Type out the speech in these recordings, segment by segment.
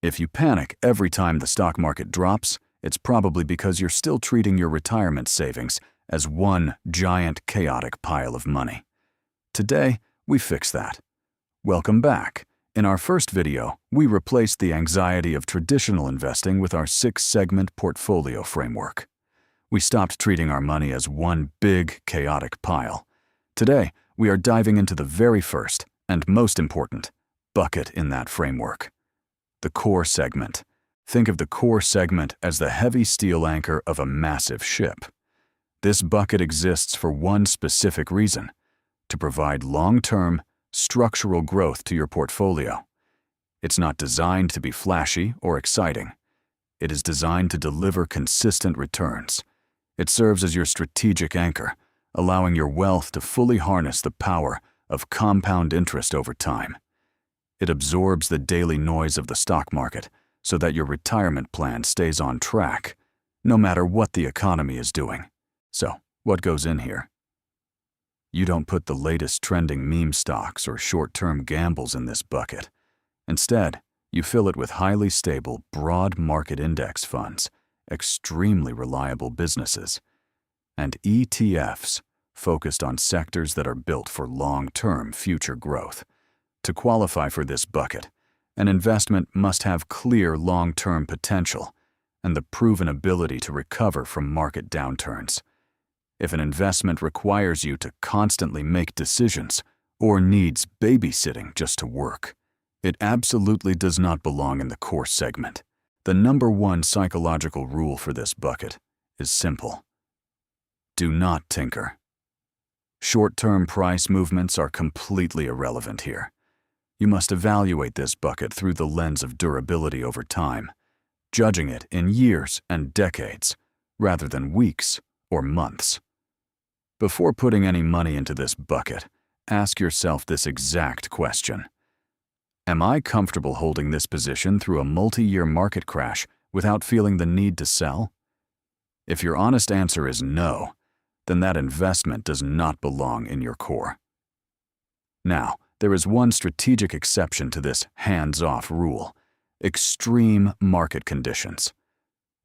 If you panic every time the stock market drops, it's probably because you're still treating your retirement savings as one giant chaotic pile of money. Today, we fix that. Welcome back. In our first video, we replaced the anxiety of traditional investing with our 6-segment portfolio framework. We stopped treating our money as one big, chaotic pile. Today, we are diving into the very first, and most important, bucket in that framework. The core segment. Think of the core segment as the heavy steel anchor of a massive ship. This bucket exists for one specific reason: to provide long-term, structural growth to your portfolio. It's not designed to be flashy or exciting. It is designed to deliver consistent returns. It serves as your strategic anchor, allowing your wealth to fully harness the power of compound interest over time. It absorbs the daily noise of the stock market so that your retirement plan stays on track, no matter what the economy is doing. So, what goes in here? You don't put the latest trending meme stocks or short-term gambles in this bucket. Instead, you fill it with highly stable, broad market index funds, extremely reliable businesses, and ETFs focused on sectors that are built for long-term future growth. To qualify for this bucket, an investment must have clear long-term potential and the proven ability to recover from market downturns. If an investment requires you to constantly make decisions or needs babysitting just to work, it absolutely does not belong in the core segment. The number one psychological rule for this bucket is simple: do not tinker. Short-term price movements are completely irrelevant here. You must evaluate this bucket through the lens of durability over time, judging it in years and decades, rather than weeks or months. Before putting any money into this bucket, ask yourself this exact question: am I comfortable holding this position through a multi-year market crash without feeling the need to sell? If your honest answer is no, then that investment does not belong in your core. Now, there is one strategic exception to this hands-off rule: extreme market conditions.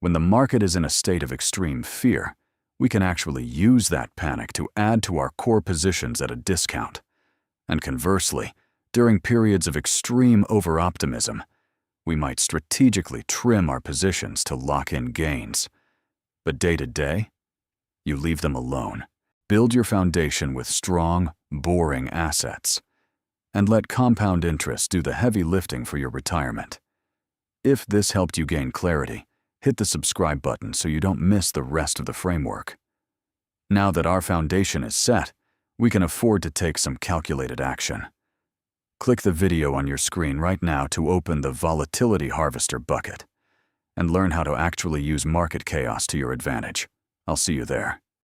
When the market is in a state of extreme fear, we can actually use that panic to add to our core positions at a discount. And conversely, during periods of extreme over-optimism, we might strategically trim our positions to lock in gains. But day to day, you leave them alone. Build your foundation with strong, boring assets, and let compound interest do the heavy lifting for your retirement. If this helped you gain clarity, hit the subscribe button so you don't miss the rest of the framework. Now that our foundation is set, we can afford to take some calculated action. Click the video on your screen right now to open the Volatility Harvester bucket and learn how to actually use market chaos to your advantage. I'll see you there.